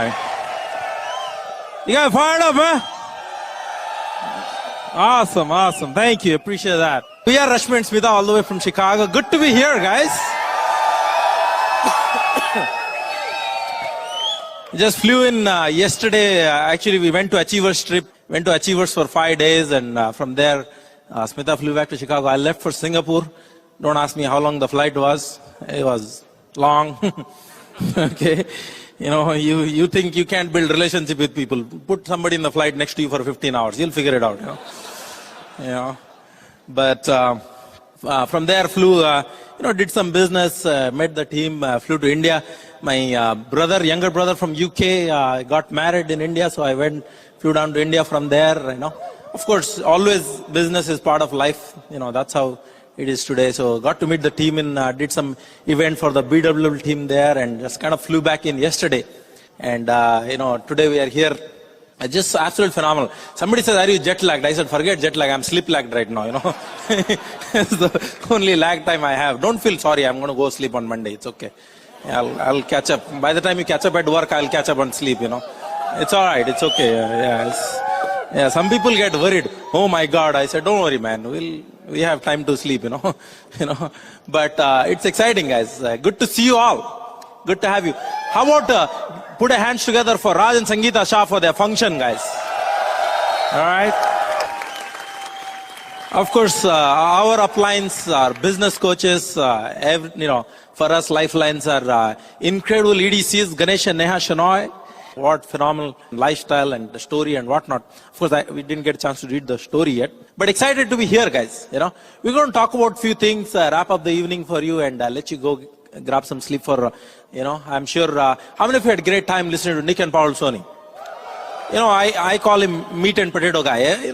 right. You guys fired up, man? Awesome, awesome. Thank you. Appreciate that. We are Rashmi and Smita all the way from Chicago. Good to be here, guys. Just flew in yesterday. Actually, we went to Achievers trip. Went to Achievers for 5 days, and from there, Smita flew back to Chicago. I left for Singapore. Don't ask me how long the flight was. It was long. Okay. You know, you think you can't build relationship with people. Put somebody in the flight next to you for 15 hours. You'll figure it out, you know. But from there flew, did some business, met the team, flew to India. My younger brother from UK got married in India, so I flew down to India from there, Of course, always business is part of life, that's how it is today. So got to meet the team and did some event for the BW team there and just kind of flew back in yesterday. And, today we are here. Just absolutely phenomenal. Somebody says, are you jet lagged? I said, forget jet lag. I'm sleep lagged right now, It's the only lag time I have. Don't feel sorry. I'm going to go sleep on Monday. It's okay. I'll catch up. By the time you catch up at work, I'll catch up on sleep, It's all right. It's okay. Yeah, some people get worried. Oh my God. I said, don't worry, man. We have time to sleep, But it's exciting, guys. Good to see you all. Good to have you. How about put a hands together for Raj and Sangeeta Shah for their function, guys. All right. Of course, our uplines are business coaches. For us, lifelines are incredible EDCs, Ganesh and Neha Shenoy. What phenomenal lifestyle and the story and whatnot. Of course, we didn't get a chance to read the story yet. But excited to be here, guys. We're going to talk about a few things, wrap up the evening for you and let you go grab some sleep for, I'm sure. How many of you had a great time listening to Nick and Paul Soni? I call him meat and potato guy.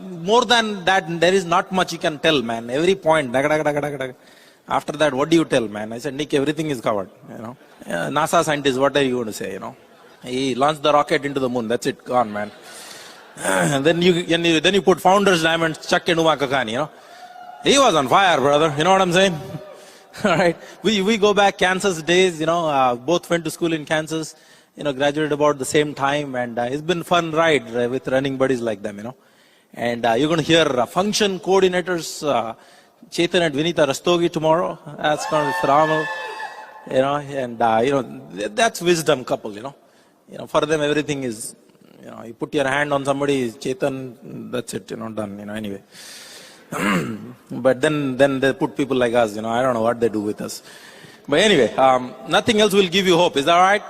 More than that, there is not much you can tell, man. Every point. After that, what do you tell, man? I said, Nick, everything is covered. NASA scientist, what are you going to say, He launched the rocket into the moon. That's it. Gone, man. And then you put Founders Diamond, Chuck Enuma Kakani, He was on fire, brother. You know what I'm saying? All right. We go back Kansas days, both went to school in Kansas, graduated about the same time. And it's been fun ride with running buddies like them, And you're going to hear function coordinators, Chetan and Vinita Rastogi tomorrow. That's going to be phenomenal. That's wisdom couple, For them, everything is, you put your hand on somebody, Chetan, that's it, done, anyway. But then they put people like us, I don't know what they do with us. But anyway, nothing else will give you hope. Is that all right?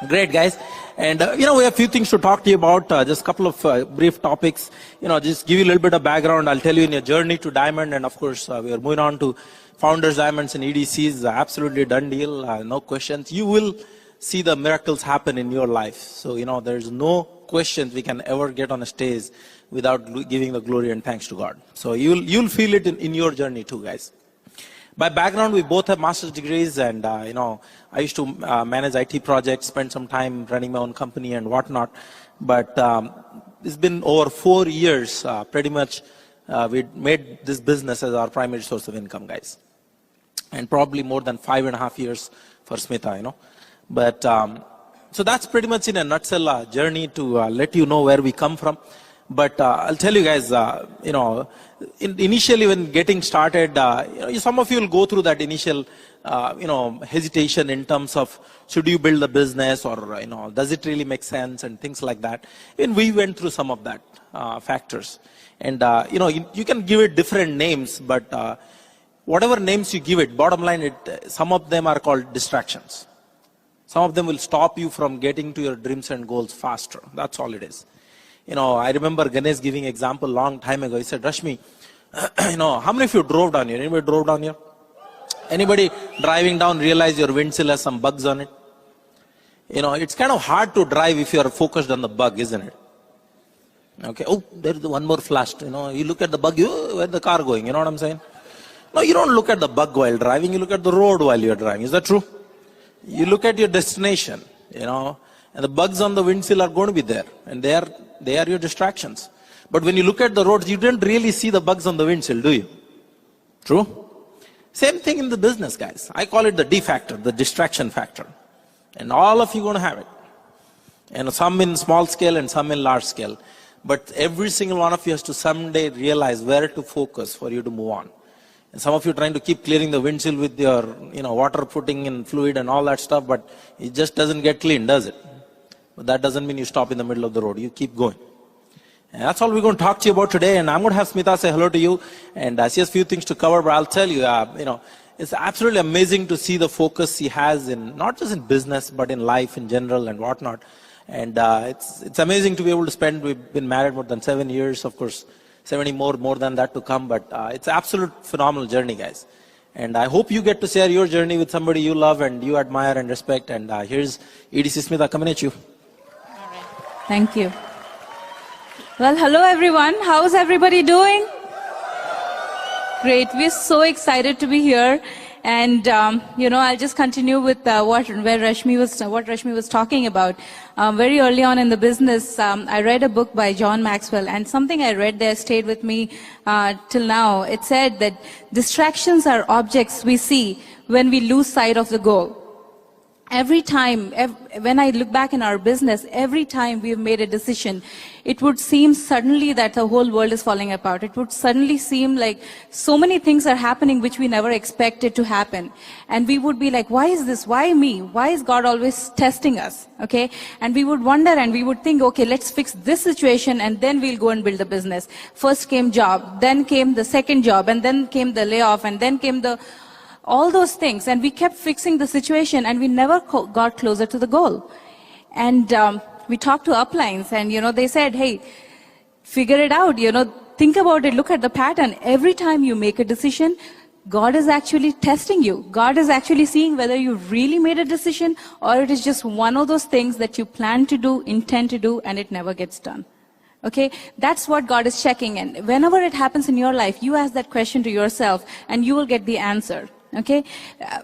Great, guys. And, we have a few things to talk to you about, just a couple of brief topics. Just give you a little bit of background. I'll tell you in your journey to Diamond. And, of course, we are moving on to Founders Diamonds and EDCs. Absolutely done deal. No questions. You will see the miracles happen in your life. So, there's no questions we can ever get on a stage without giving the glory and thanks to God. So, you'll feel it in your journey too, guys. By background, we both have master's degrees and, I used to manage IT projects, spend some time running my own company and whatnot. But it's been over 4 years, pretty much, we made this business as our primary source of income, guys. And probably more than 5.5 years for Smita, But, so that's pretty much in a nutshell a journey to let you know where we come from. But I'll tell you guys, initially when getting started, some of you will go through that initial, hesitation in terms of should you build a business or, does it really make sense and things like that. And we went through some of that factors. And, you can give it different names, but whatever names you give it, bottom line, some of them are called distractions. Some of them will stop you from getting to your dreams and goals faster. That's all it is. I remember Ganesh giving example long time ago. He said, Rashmi, how many of you drove down here? Anybody drove down here? Anybody driving down realize your windshield has some bugs on it? It's kind of hard to drive if you are focused on the bug, isn't it? Okay. Oh, there's one more flash. You look at the bug, where's the car going? You know what I'm saying? No, you don't look at the bug while driving. You look at the road while you're driving. Is that true? You look at your destination, and the bugs on the windshield are going to be there. And they are your distractions. But when you look at the roads, you didn't really see the bugs on the windshield, do you? True? Same thing in the business, guys. I call it the D factor, the distraction factor. And all of you are going to have it. And some in small scale and some in large scale. But every single one of you has to someday realize where to focus for you to move on. And some of you trying to keep clearing the windshield with your, water putting in fluid and all that stuff, but it just doesn't get clean, does it? But that doesn't mean you stop in the middle of the road. You keep going. And that's all we're going to talk to you about today. And I'm going to have Smita say hello to you. And she has a few things to cover, but I'll tell you, it's absolutely amazing to see the focus he has in, not just in business, but in life in general and whatnot. And it's amazing to be able to spend, we've been married more than 7 years, of course, 70 more than that to come, but it's an absolute phenomenal journey, guys. And I hope you get to share your journey with somebody you love and you admire and respect. And here's EDC Smita coming at you. All right. Thank you. Well, hello everyone. How's everybody doing? Great. We're so excited to be here. And, I'll just continue with what Rashmi was talking about. Very early on in the business, I read a book by John Maxwell, and something I read there stayed with me till now. It said that distractions are objects we see when we lose sight of the goal. Every time, when I look back in our business, every time we've made a decision, it would seem suddenly that the whole world is falling apart. It would suddenly seem like so many things are happening which we never expected to happen. And we would be like, why is this? Why me? Why is God always testing us? Okay? And we would wonder and we would think, okay, let's fix this situation and then we'll go and build a business. First came job, then came the second job, and then came the layoff, and then came all those things, and we kept fixing the situation and we never got closer to the goal. And we talked to uplines and, they said, hey, figure it out, think about it, look at the pattern. Every time you make a decision, God is actually testing you. God is actually seeing whether you really made a decision or it is just one of those things that you plan to do, intend to do, and it never gets done. Okay, that's what God is checking. And whenever it happens in your life, you ask that question to yourself and you will get the answer. Okay,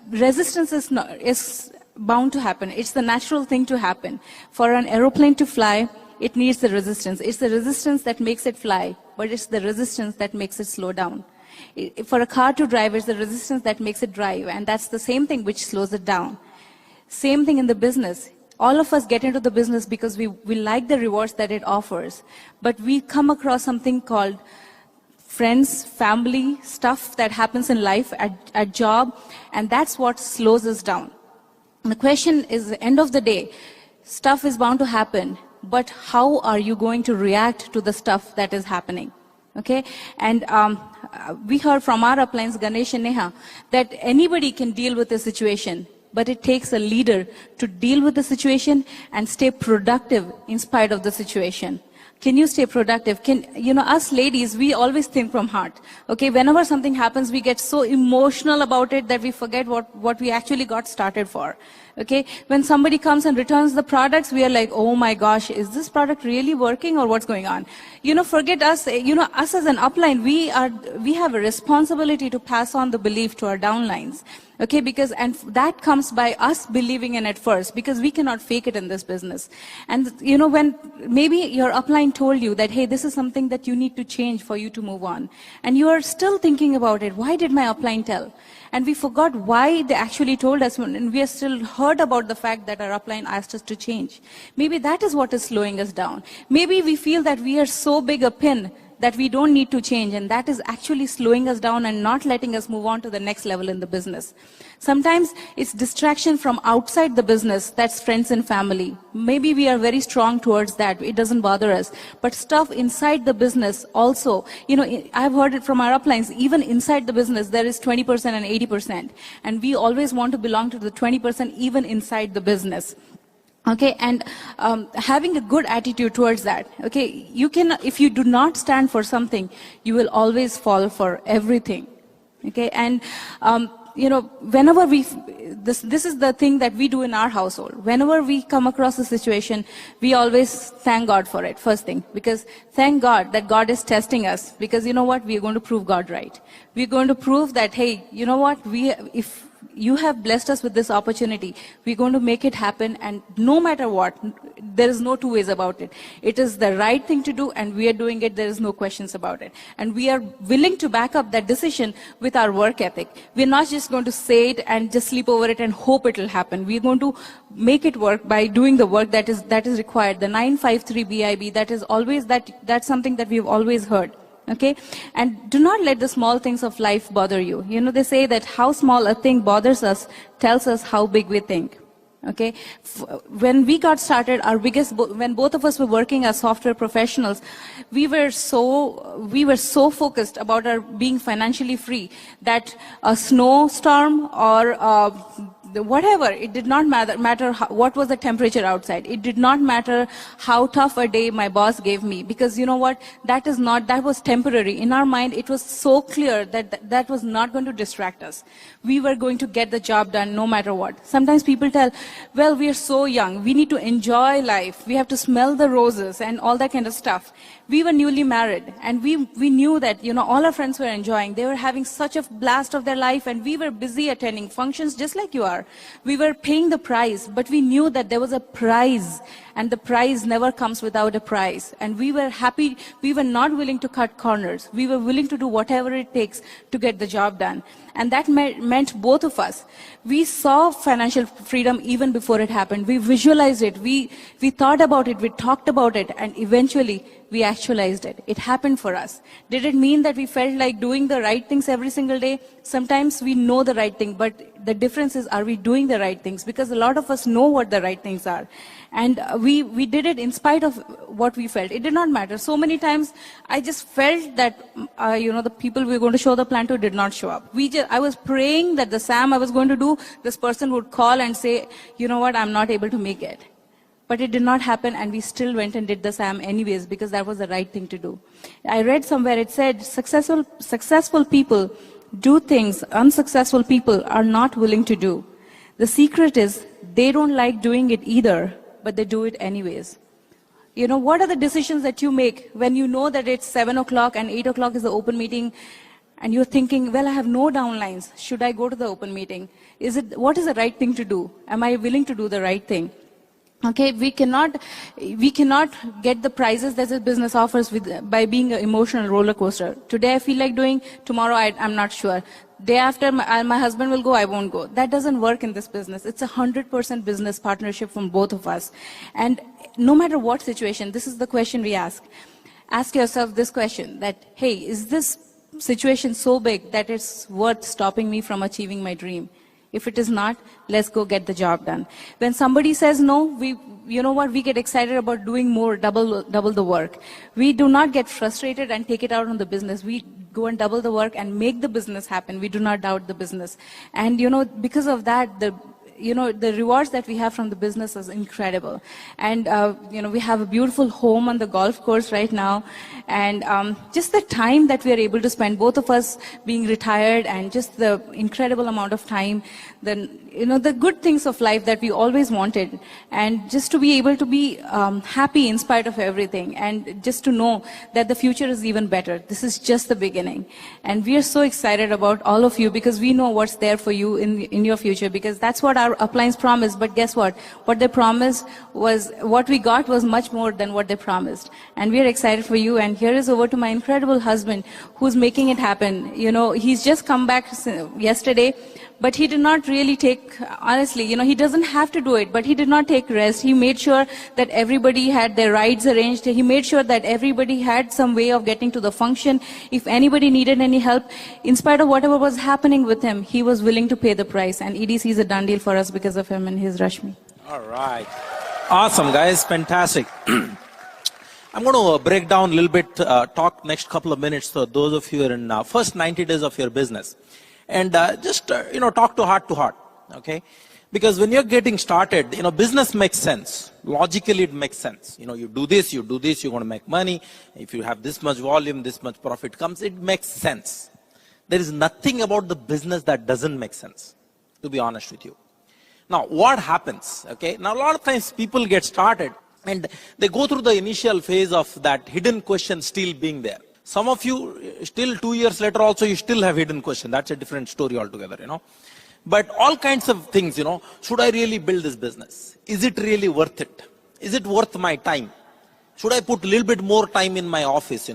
resistance is bound to happen. It's the natural thing to happen. For an aeroplane to fly, it needs the resistance. It's the resistance that makes it fly, but it's the resistance that makes it slow down. For a car to drive, it's the resistance that makes it drive, and that's the same thing which slows it down. Same thing in the business. All of us get into the business because we like the rewards that it offers, but we come across something called friends, family, stuff that happens in life, at job, and that's what slows us down. And the question is, at the end of the day, stuff is bound to happen, but how are you going to react to the stuff that is happening? Okay, and we heard from our uplines, Ganesh and Neha, that anybody can deal with a situation, but it takes a leader to deal with the situation and stay productive in spite of the situation. Can you stay productive? Us ladies, we always think from heart. Okay, whenever something happens, we get so emotional about it that we forget what we actually got started for. Okay, when somebody comes and returns the products, we are like, oh my gosh, is this product really working or what's going on? Forget us, us as an upline, we have a responsibility to pass on the belief to our downlines. Okay, and that comes by us believing in it first, because we cannot fake it in this business. And when maybe your upline told you that, hey, this is something that you need to change for you to move on, and you are still thinking about it, why did my upline tell? And we forgot why they actually told us, and we are still hurt about the fact that our upline asked us to change. Maybe that is what is slowing us down. Maybe we feel that we are so big a pin that we don't need to change, and that is actually slowing us down and not letting us move on to the next level in the business. Sometimes it's distraction from outside the business, that's friends and family. Maybe we are very strong towards that, it doesn't bother us. But stuff inside the business also, I've heard it from our uplines, even inside the business there is 20% and 80%. And we always want to belong to the 20% even inside the business. Okay, and having a good attitude towards that. Okay, if you do not stand for something, you will always fall for everything. Okay, and whenever this is the thing that we do in our household. Whenever we come across a situation, we always thank God for it, first thing. Because thank God that God is testing us. Because you know what? We are going to prove God right. We're going to prove that, hey, you know what? If You have blessed us with this opportunity. We're going to make it happen, and no matter what, there is no two ways about it. It is the right thing to do, and we are doing it. There is no questions about it. And we are willing to back up that decision with our work ethic. We're not just going to say it and just sleep over it and hope it will happen. We're going to make it work by doing the work that is required. The 953 BIB, that's something that we've always heard. Okay? And do not let the small things of life bother you. You know, they say that how small a thing bothers us tells us how big we think. Okay? When we got started, when both of us were working as software professionals, we were so focused about our being financially free that a snowstorm or whatever, it did not matter what was the temperature outside. It did not matter how tough a day my boss gave me, because you know what, that was temporary. In our mind, it was so clear that was not going to distract us. We were going to get the job done no matter what. Sometimes people tell, well, we are so young, we need to enjoy life, we have to smell the roses and all that kind of stuff. We were newly married, and we knew that, you know, all our friends were enjoying. They were having such a blast of their life, and we were busy attending functions just like you are. We were paying the price, but we knew that there was a prize, and the prize never comes without a price. And we were happy. We were not willing to cut corners. We were willing to do whatever it takes to get the job done. And that meant both of us. We saw financial freedom even before it happened. We visualized it. We thought about it. We talked about it. And eventually, we actualized it. It happened for us. Did it mean that we felt like doing the right things every single day? Sometimes we know the right thing, but the difference is, are we doing the right things? Because a lot of us know what the right things are. And we did it in spite of what we felt. It did not matter. So many times, I just felt that, the people we were going to show the plan to did not show up. I was praying that the SAM I was going to do, this person would call and say, you know what, I'm not able to make it. But it did not happen, and we still went and did the SAM anyways, because that was the right thing to do. I read somewhere, it said, successful people do things unsuccessful people are not willing to do. The secret is, they don't like doing it either, but they do it anyways. You know, what are the decisions that you make when you know that it's 7 o'clock and 8 o'clock is the open meeting, and you're thinking, well, I have no downlines. Should I go to the open meeting? What is the right thing to do? Am I willing to do the right thing? Okay, we cannot get the prizes that the business offers by being an emotional roller coaster. Today I feel like doing, tomorrow I'm not sure. Day after my husband will go, I won't go. That doesn't work in this business. It's 100% business partnership from both of us. And no matter what situation, this is the question we ask. Ask yourself this question, that, hey, is this situation so big that it's worth stopping me from achieving my dream? If it is not, let's go get the job done. When somebody says no, we get excited about doing more, double the work. We do not get frustrated and take it out on the business. We go and double the work and make the business happen. We do not doubt the business. And, because of that, the rewards that we have from the business is incredible. And, we have a beautiful home on the golf course right now. And just the time that we are able to spend, both of us being retired, and just the incredible amount of time, the good things of life that we always wanted. And just to be able to be happy in spite of everything. And just to know that the future is even better. This is just the beginning. And we are so excited about all of you, because we know what's there for you in your future, because that's what our uplines promised. But guess what? What they promised was, what we got was much more than what they promised. And we are excited for you. And here is over to my incredible husband, who's making it happen. He's just come back yesterday, but he did not really take, honestly, he doesn't have to do it, but he did not take rest. He made sure that everybody had their rides arranged. He made sure that everybody had some way of getting to the function. If anybody needed any help, in spite of whatever was happening with him, he was willing to pay the price. And EDC is a done deal for us because of him and his Rashmi. All right. Awesome, guys. Fantastic. I'm going to break down a little bit, talk next couple of minutes to those of you who are in first 90 days of your business. And just, talk to heart, okay? Because when you're getting started, business makes sense. Logically, it makes sense. You do this, you're going to make money. If you have this much volume, this much profit comes, it makes sense. There is nothing about the business that doesn't make sense, to be honest with you. Now, what happens, okay? Now, a lot of times people get started and they go through the initial phase of that hidden question still being there. Some of you, still 2 years later also, you still have hidden question. That's a different story altogether, But all kinds of things, should I really build this business? Is it really worth it? Is it worth my time? Should I put a little bit more time in my office,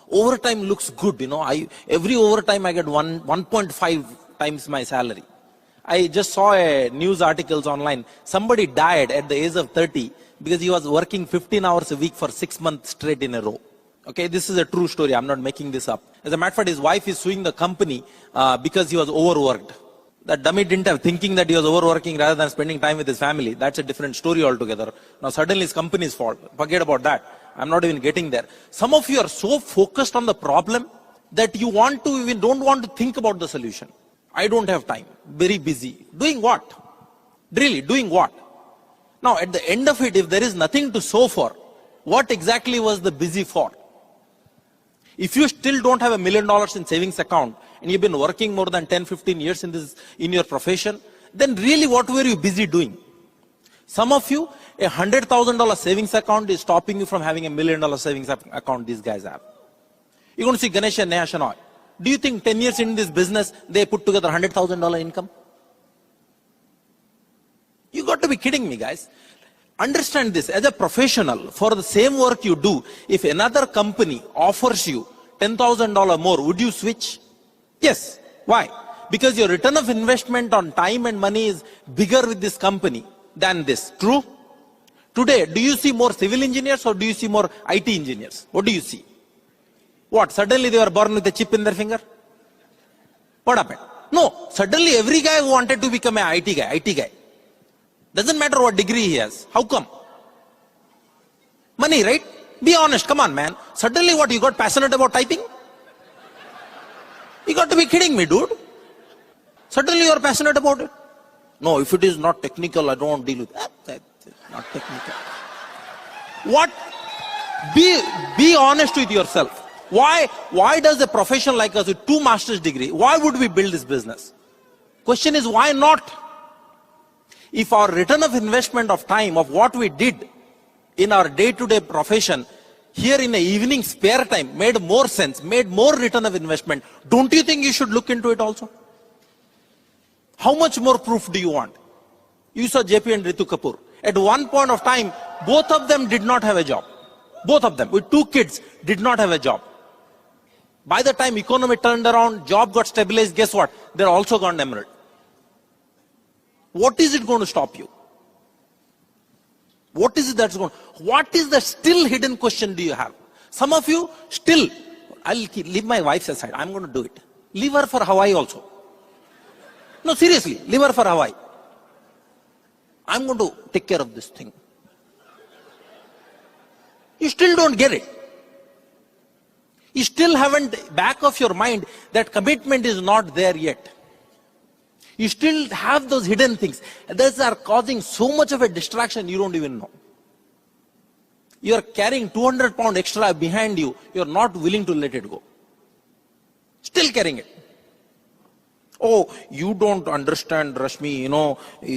Overtime looks good, every overtime I get 1.5 times my salary. I just saw a news articles online. Somebody died at the age of 30 because he was working 15 hours a week for 6 months straight in a row. Okay, this is a true story. I'm not making this up. As a matter of fact, his wife is suing the company because he was overworked. That dummy didn't have thinking that he was overworking rather than spending time with his family. That's a different story altogether. Now suddenly it's company's fault. Forget about that. I'm not even getting there. Some of you are so focused on the problem that you don't want to think about the solution. I don't have time. Very busy. Doing what? Really, doing what? Now at the end of it, if there is nothing to show for, what exactly was the busy for? If you still don't have $1 million in savings account and you've been working more than 10, 15 years in your profession, then really what were you busy doing? Some of you, a $100,000 savings account is stopping you from having $1 million savings account these guys have. You're going to see Ganesh and Neha Shenoy. Do you think 10 years in this business, they put together $100,000 income? You got to be kidding me, guys. Understand this, as a professional, for the same work you do, if another company offers you $10,000 more, would you switch? Yes. Why? Because your return of investment on time and money is bigger with this company than this. True? Today, do you see more civil engineers or do you see more IT engineers? What do you see? What? Suddenly they were born with a chip in their finger? What happened? No. Suddenly every guy who wanted to become an IT guy. Doesn't matter what degree he has. How come? Money, right? Be honest. Come on, man. Suddenly what? You got passionate about typing? You got to be kidding me, dude. Suddenly you're passionate about it. No, if it is not technical, I don't want to deal with that. That's not technical. What? Be honest with yourself. Why does a profession like us with 2 master's degree, why would we build this business? Question is, why not? If our return of investment of time, of what we did in our day-to-day profession, here in the evening spare time, made more sense, made more return of investment, don't you think you should look into it also? How much more proof do you want? You saw JP and Ritu Kapoor. At one point of time, both of them did not have a job. Both of them, with 2 kids, did not have a job. By the time economy turned around, job got stabilized, guess what? They're also gone emerald. What is it going to stop you? What is it that's going to... What is the still hidden question do you have? Some of you still... leave my wife's aside. I'm going to do it. Leave her for Hawaii also. No, seriously. Leave her for Hawaii. I'm going to take care of this thing. You still don't get it. You still haven't, back of your mind, that commitment is not there yet. You still have those hidden things. Those are causing so much of a distraction you don't even know. You are carrying 200 pounds extra behind you. You are not willing to let it go. Still carrying it. Oh, you don't understand, Rashmi,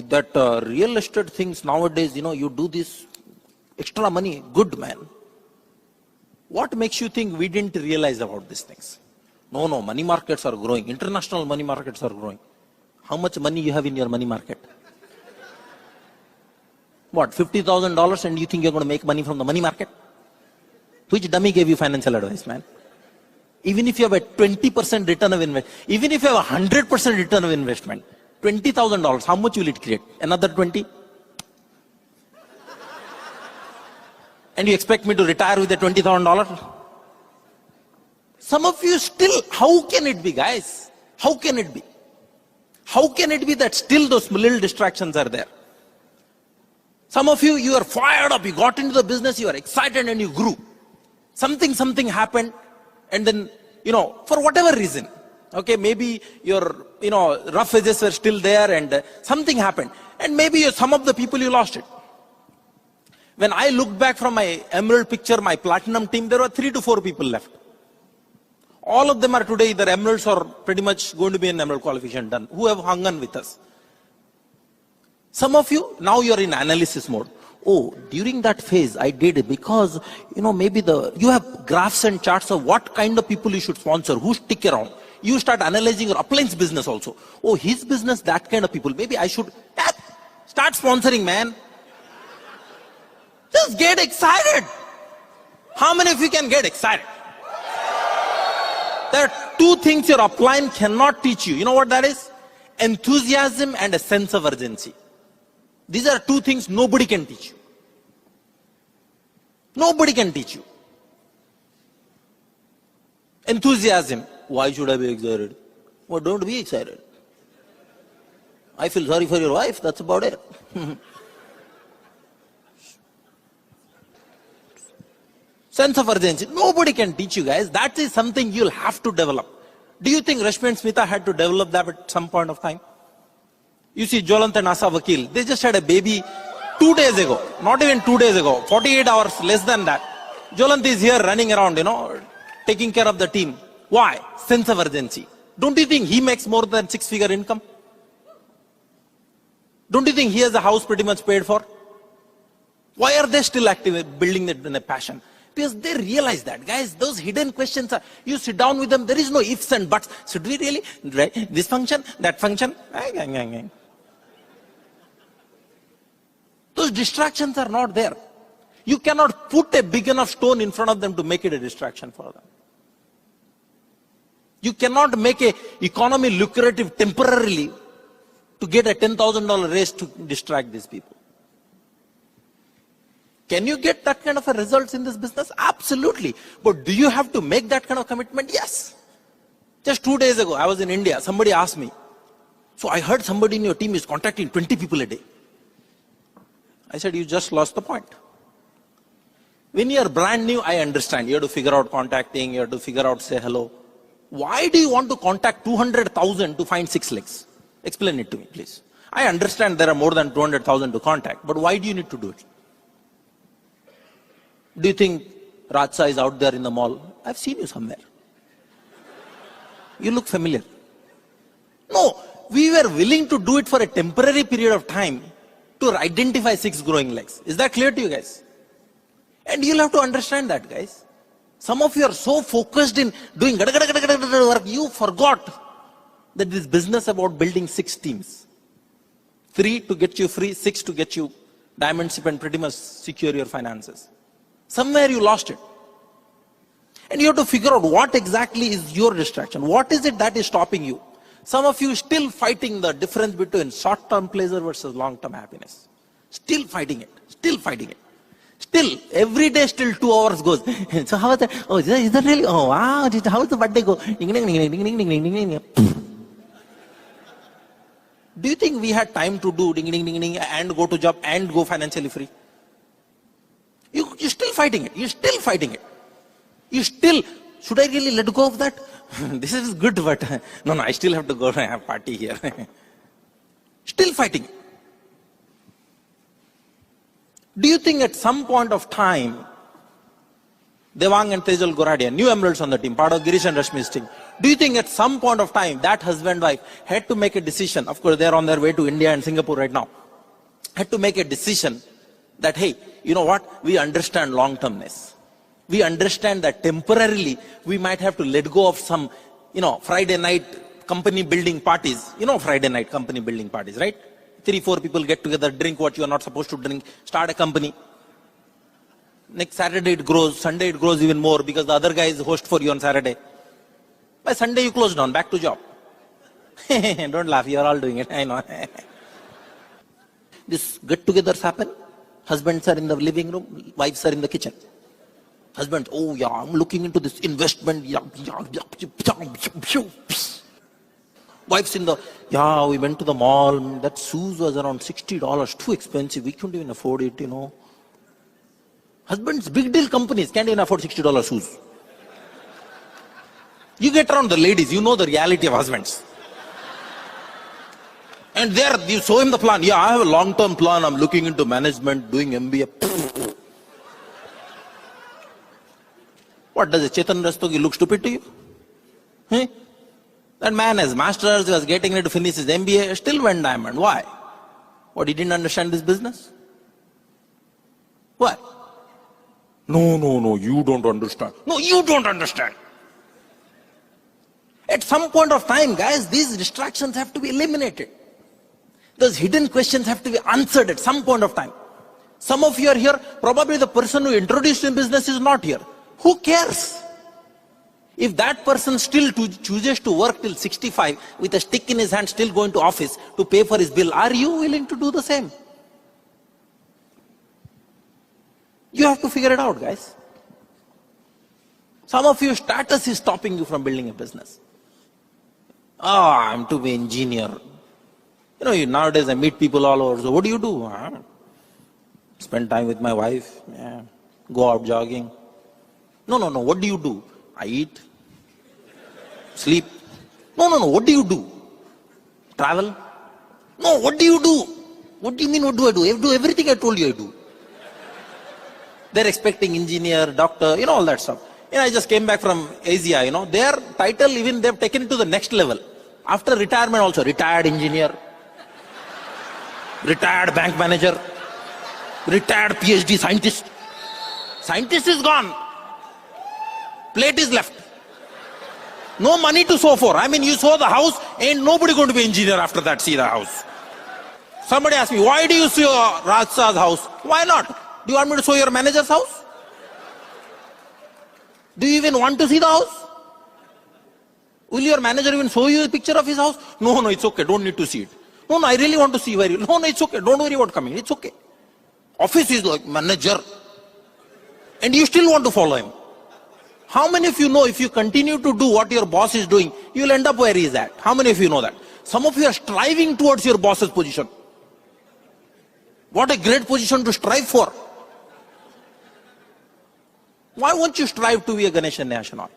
that real estate things nowadays, you do this extra money. Good, man. What makes you think we didn't realize about these things? No, money markets are growing. International money markets are growing. How much money you have in your money market? What, $50,000 and you think you're going to make money from the money market? Which dummy gave you financial advice, man? Even if you have a 20% return of investment, even if you have a 100% return of investment, $20,000, how much will it create? Another 20? And you expect me to retire with a $20,000? Some of you still, how can it be, guys? How can it be? How can it be that still those little distractions are there? Some of you, you are fired up, you got into the business, you are excited and you grew. Something happened and then, for whatever reason, okay, maybe your, rough edges were still there and something happened. And maybe some of the people you lost it. When I look back from my emerald picture, my platinum team, there were 3 to 4 people left. All of them are today either emeralds or pretty much going to be an emerald qualification done, who have hung on with us. Some of you, now you're in analysis mode. Oh, during that phase, I did it because, maybe you have graphs and charts of what kind of people you should sponsor, who stick around. You start analyzing your appliance business also. Oh, his business, that kind of people. Maybe I should start sponsoring, man. Just get excited. How many of you can get excited? There are two things your upline cannot teach you. You know what that is? Enthusiasm and a sense of urgency. These are two things nobody can teach you. Nobody can teach you. Enthusiasm. Why should I be excited? Well, don't be excited. I feel sorry for your wife, that's about it. Sense of urgency. Nobody can teach you guys. That is something you'll have to develop. Do you think Rashmi and Smita had to develop that at some point of time? You see, Jwalant and Asa Vakil, they just had a baby 2 days ago. Not even 2 days ago. 48 hours, less than that. Jwalant is here running around, taking care of the team. Why? Sense of urgency. Don't you think he makes more than 6-figure income? Don't you think he has a house pretty much paid for? Why are they still active, building it in a passion? Because they realize that, guys, those hidden questions are, you sit down with them, there is no ifs and buts. Should we really, right? This function, that function? Those distractions are not there. You cannot put a big enough stone in front of them to make it a distraction for them. You cannot make an economy lucrative temporarily to get a $10,000 raise to distract these people. Can you get that kind of a results in this business? Absolutely. But do you have to make that kind of commitment? Yes. Just 2 days ago, I was in India. Somebody asked me, so I heard somebody in your team is contacting 20 people a day. I said, you just lost the point. When you are brand new, I understand. You have to figure out contacting, you have to figure out say hello. Why do you want to contact 200,000 to find 6 legs? Explain it to me, please. I understand there are more than 200,000 to contact, but why do you need to do it? Do you think Rajsa is out there in the mall? I've seen you somewhere. You look familiar. No, we were willing to do it for a temporary period of time to identify 6 growing legs. Is that clear to you guys? And you'll have to understand that, guys. Some of you are so focused in doing work, you forgot that this business about building 6 teams. 3 to get you free, 6 to get you diamondship and pretty much secure your finances. Somewhere you lost it. And you have to figure out what exactly is your distraction. What is it that is stopping you? Some of you still fighting the difference between short-term pleasure versus long-term happiness. Still fighting it. Still fighting it. Still, every day still 2 hours goes. So how is that? Oh, is that really? Oh, wow. How is the birthday go? Do you think we had time to do ding, ding, ding, ding, and go to job and go financially free? You're still fighting it. You're still fighting it. You still, should I really let go of that? This is good, but no, I still have to go and have a party here. Still fighting it. Do you think at some point of time, Devang and Tejal Goradia, new emeralds on the team, part of Girish and Rashmi's team, do you think at some point of time, that husband-wife had to make a decision, of course they're on their way to India and Singapore right now, had to make a decision that, hey, you know what, we understand long-termness. We understand that temporarily we might have to let go of some, Friday night company building parties. Friday night company building parties, right? 3-4 people get together, drink what you are not supposed to drink, start a company. Next Saturday it grows, Sunday it grows even more because the other guy is host for you on Saturday. By Sunday you close down, back to job. Don't laugh, you are all doing it, I know. This get-togethers happen. Husbands are in the living room, wives are in the kitchen. Husbands, oh yeah, I'm looking into this investment. Wives in the, yeah, we went to the mall. That shoes was around $60, too expensive. We couldn't even afford it, Husbands, big deal companies can't even afford $60 shoes. You get around the ladies, you know the reality of husbands. And there, you show him the plan. Yeah, I have a long-term plan. I'm looking into management, doing MBA. What, does a Chetan Rastogi look stupid to you? Hey? That man has masters, he was getting ready to finish his MBA, still went diamond. Why? What, he didn't understand this business? Why? No, you don't understand. No, you don't understand. At some point of time, guys, these distractions have to be eliminated. Those hidden questions have to be answered at some point of time. Some of you are here, probably the person who introduced you in business is not here. Who cares? If that person still chooses to work till 65 with a stick in his hand, still going to office to pay for his bill, are you willing to do the same? You have to figure it out, guys. Some of your status is stopping you from building a business. Oh, I'm to be engineer. Nowadays I meet people all over. So what do you do? Spend time with my wife. Yeah. Go out jogging. No. What do you do? I eat. Sleep. No. What do you do? Travel. No, what do you do? What do you mean what do I do? I do everything I told you I do. They're expecting engineer, doctor, all that stuff. I just came back from Asia, their title even they've taken it to the next level. After retirement also, retired engineer, retired bank manager, retired PhD scientist. Scientist is gone. Plate is left. No money to sow for. You sow the house, ain't nobody going to be engineer after that, see the house. Somebody asked me, why do you sow Rajsa's house? Why not? Do you want me to sow your manager's house? Do you even want to see the house? Will your manager even show you a picture of his house? No, it's okay. Don't need to see it. No, I really want to see where you... No, it's okay. Don't worry about coming. It's okay. Office is like manager. And you still want to follow him. How many of you know if you continue to do what your boss is doing, you'll end up where he is at? How many of you know that? Some of you are striving towards your boss's position. What a great position to strive for. Why won't you strive to be a Ganesh and Nayashanal?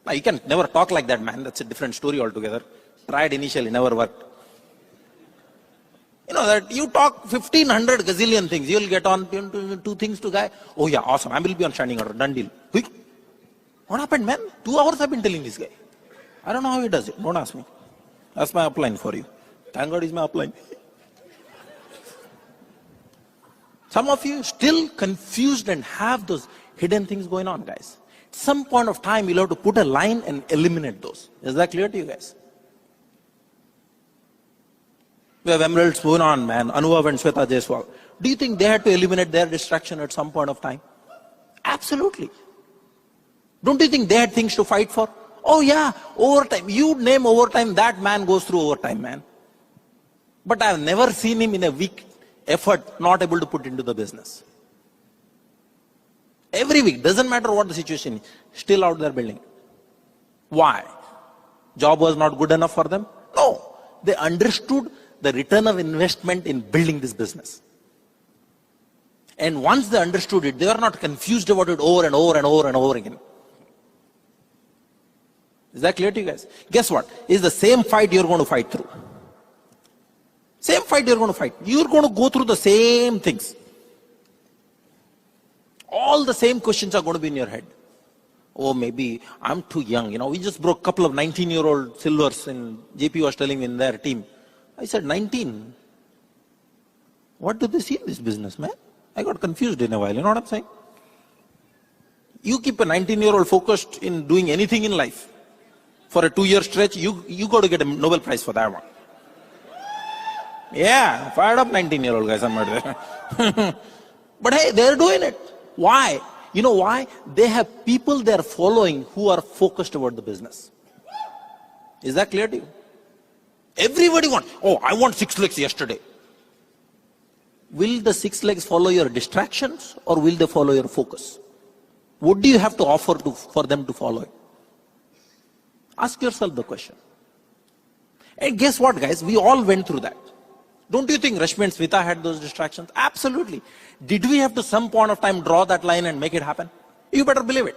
Now, you can never talk like that, man. That's a different story altogether. Tried initially, never worked. That you talk 1500 gazillion things. You'll get on two things to guy. Oh yeah, awesome. I will be on standing order. Done deal. Quick. What happened, man? 2 hours I've been telling this guy. I don't know how he does it. Don't ask me. That's my upline for you. Thank God he's my upline. Some of you still confused and have those hidden things going on, guys. At some point of time, you'll have to put a line and eliminate those. Is that clear to you guys? We have emeralds moving on, man. Anubhav and Shweta Jaiswal. Do you think they had to eliminate their distraction at some point of time? Absolutely. Don't you think they had things to fight for? Oh yeah, overtime. You name overtime, that man goes through overtime, man. But I've never seen him in a week effort not able to put into the business. Every week, doesn't matter what the situation is, still out there building. Why? Job was not good enough for them? No. They understood the return of investment in building this business. And once they understood it, they were not confused about it over and over and over and over again. Is that clear to you guys? Guess what? It's the same fight you're going to fight through. Same fight you're going to fight. You're going to go through the same things. All the same questions are going to be in your head. Oh, maybe I'm too young. We just broke a couple of 19-year-old silvers, and JP was telling me in their team. I said, 19? What do they see in this business, man? I got confused in a while. You know what I'm saying? You keep a 19-year-old focused in doing anything in life. For a 2-year stretch, you got to get a Nobel Prize for that one. Yeah, fired up 19-year-old guys, I'm out there. But hey, they're doing it. Why? You know why? They have people they're following who are focused about the business. Is that clear to you? Everybody wants, oh, I want 6 legs yesterday. Will the 6 legs follow your distractions or will they follow your focus? What do you have to offer for them to follow it? Ask yourself the question. And guess what, guys? We all went through that. Don't you think Rashmi and Smita had those distractions? Absolutely. Did we have to some point of time draw that line and make it happen? You better believe it.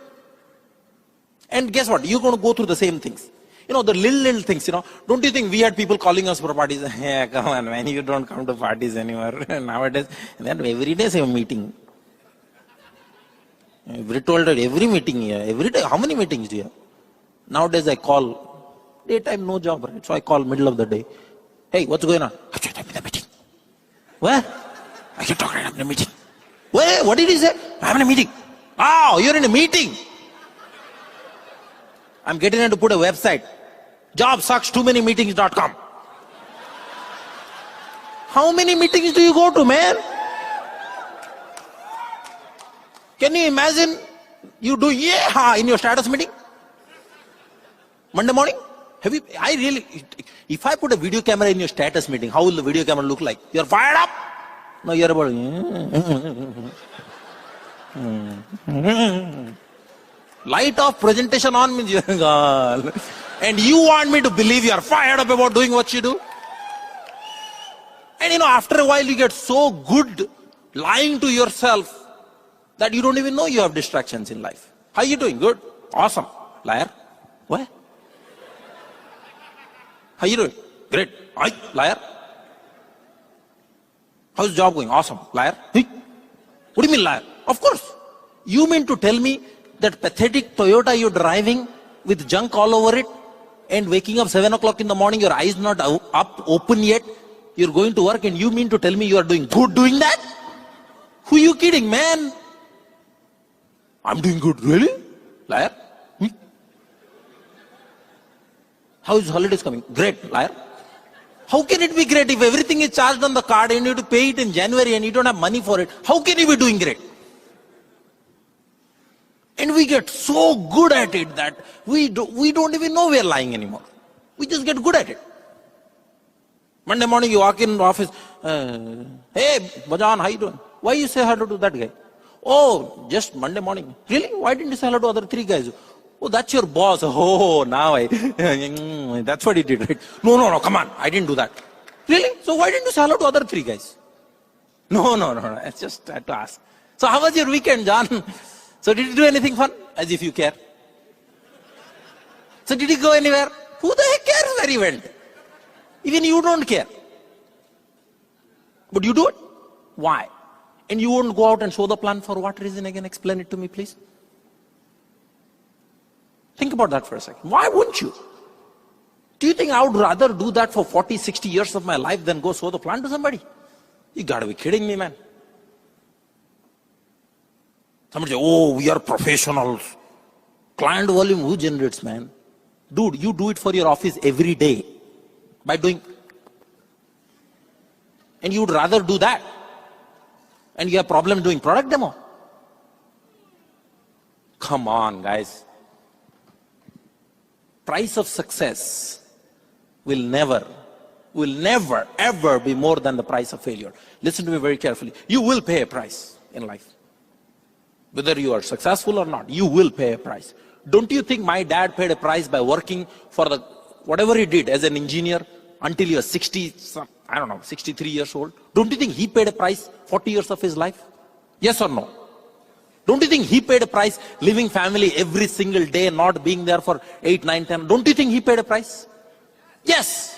And guess what? You're going to go through the same things. The little things, Don't you think we had people calling us for parties? Yeah, come on, man, you don't come to parties anymore. Nowadays, then every day say a meeting. Every told her every meeting here, every day. How many meetings do you have? Nowadays I call, daytime no job, right? So I call middle of the day. Hey, what's going on? I'm in the meeting. Where? I can talk right up in the meeting. Where? What did he say? I'm in a meeting. Oh, you're in a meeting. I'm getting ready to put a website. Job sucks, too many meetings.com. How many meetings do you go to, man? Can you imagine you do yeah in your status meeting? Monday morning? If I put a video camera in your status meeting, how will the video camera look like? You're fired up? No, you're about light off, presentation on means you're gone. And you want me to believe you're fired up about doing what you do? And after a while you get so good lying to yourself that you don't even know you have distractions in life. How are you doing? Good? Awesome. Liar. What? How are you doing? Great. Liar. How's the job going? Awesome. Liar. What do you mean liar? Of course. You mean to tell me that pathetic Toyota you're driving with junk all over it and waking up 7 o'clock in the morning, your eyes not up, open yet, you're going to work and you mean to tell me you are doing good doing that? Who are you kidding, man? I'm doing good. Really? Liar. How is holidays coming? Great. Liar. How can it be great if everything is charged on the card and you have to pay it in January and you don't have money for it? How can you be doing great? And we get so good at it that we don't even know we're lying anymore. We just get good at it. Monday morning you walk in the office, hey, Bajan, how you doing? Why you say hello to that guy? Oh, just Monday morning. Really? Why didn't you say hello to other 3 guys? Oh, that's your boss. Oh, now that's what he did, right? No, come on. I didn't do that. Really? So why didn't you say hello to other 3 guys? No. I just had to ask. So how was your weekend, John? So did you do anything fun? As if you care. So did you go anywhere? Who the heck cares where you went? Even you don't care. But you do it. Why? And you won't go out and show the plan for what reason again? Explain it to me, please. Think about that for a second. Why wouldn't you? Do you think I would rather do that for 40, 60 years of my life than go show the plan to somebody? You gotta be kidding me, man. Somebody say, oh, we are professionals. Client volume, who generates, man? Dude, you do it for your office every day by doing. And you would rather do that. And you have problem doing product demo. Come on, guys. Price of success will never ever be more than the price of failure. Listen to me very carefully. You will pay a price in life. Whether you are successful or not, you will pay a price. Don't you think my dad paid a price by working for whatever he did as an engineer until he was 63 years old? Don't you think he paid a price 40 years of his life? Yes or no? Don't you think he paid a price leaving family every single day, not being there for 8, 9, 10? Don't you think he paid a price? Yes.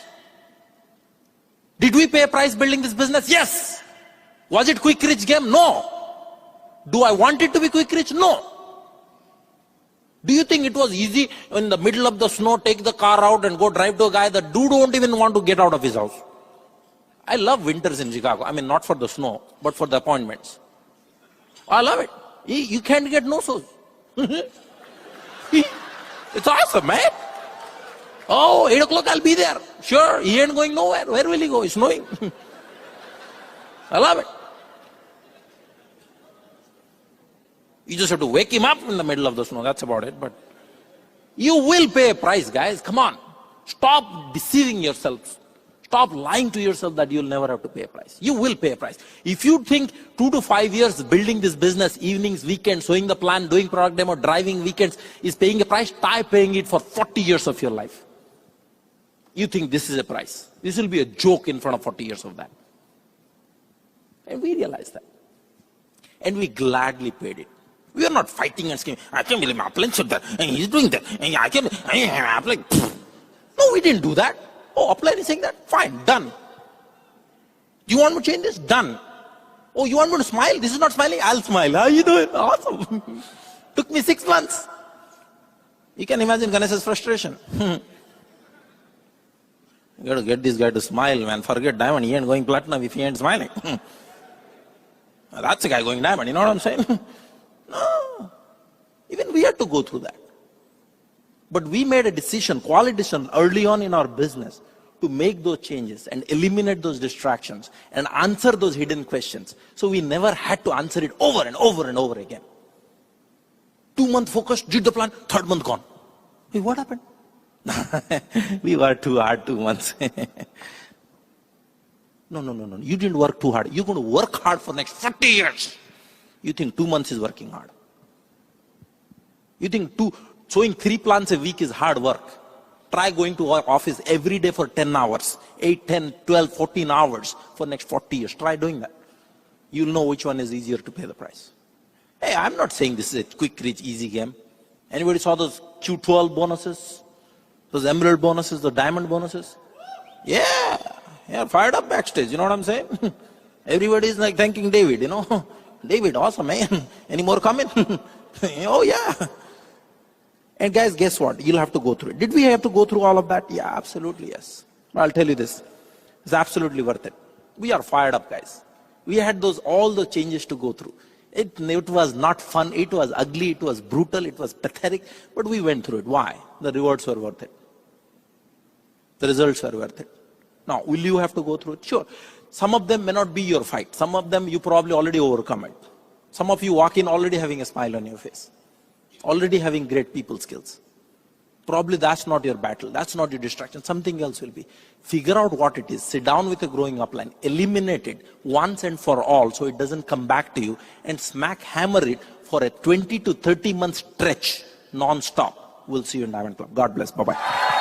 Did we pay a price building this business? Yes. Was it quick rich game? No. Do I want it to be quick rich? No. Do you think it was easy in the middle of the snow, take the car out and go drive to a guy? The dude won't even want to get out of his house. I love winters in Chicago. I mean, not for the snow, but for the appointments. I love it. You can't get no-shows. It's awesome, man. Oh, 8 o'clock I'll be there. Sure, he ain't going nowhere. Where will he go? It's snowing. I love it. You just have to wake him up in the middle of the snow. That's about it. But you will pay a price, guys. Come on. Stop deceiving yourselves. Stop lying to yourself that you'll never have to pay a price. You will pay a price. If you think 2 to 5 years building this business, evenings, weekends, showing the plan, doing product demo, driving weekends is paying a price, try paying it for 40 years of your life. You think this is a price. This will be a joke in front of 40 years of that. And we realize that. And we gladly paid it. We are not fighting and screaming, I can't believe my upline said that, and he's doing that, and I can't, I'm like, no, we didn't do that. Oh, upline is saying that? Fine, done. Do you want me to change this? Done. Oh, you want me to smile? This is not smiling? I'll smile. How are you doing? Awesome. Took me 6 months. You can imagine Ganesh's frustration. You got to get this guy to smile, man. Forget diamond. He ain't going platinum if he ain't smiling. That's a guy going diamond. You know what I'm saying? No. Even we had to go through that. But we made a decision, quality decision, early on in our business to make those changes and eliminate those distractions and answer those hidden questions. So we never had to answer it over and over and over again. 2-month focus, did the plan, 3rd month gone. Hey, what happened? We were too hard 2 months. No. You didn't work too hard. You're going to work hard for the next 40 years. You think 2 months is working hard. You think sowing 3 plants a week is hard work. Try going to our office every day for 10 hours, 8, 10, 12, 14 hours for the next 40 years. Try doing that. You'll know which one is easier to pay the price. Hey, I'm not saying this is a quick, rich, easy game. Anybody saw those Q12 bonuses? Those emerald bonuses, the diamond bonuses? Yeah, fired up backstage, you know what I'm saying? Everybody's like thanking David, you know. David, awesome, man. Any more coming? Oh, yeah. And guys, guess what? You'll have to go through it. Did we have to go through all of that? Yeah, absolutely, yes. But I'll tell you this. It's absolutely worth it. We are fired up, guys. We had all the changes to go through. It was not fun. It was ugly. It was brutal. It was pathetic. But we went through it. Why? The rewards were worth it. The results were worth it. Now, will you have to go through it? Sure. Some of them may not be your fight. Some of them you probably already overcome it. Some of you walk in already having a smile on your face. Already having great people skills. Probably that's not your battle. That's not your distraction. Something else will be. Figure out what it is. Sit down with a growing upline. Eliminate it once and for all so it doesn't come back to you. And hammer it for a 20 to 30 month stretch non-stop. We'll see you in Diamond Club. God bless. Bye-bye.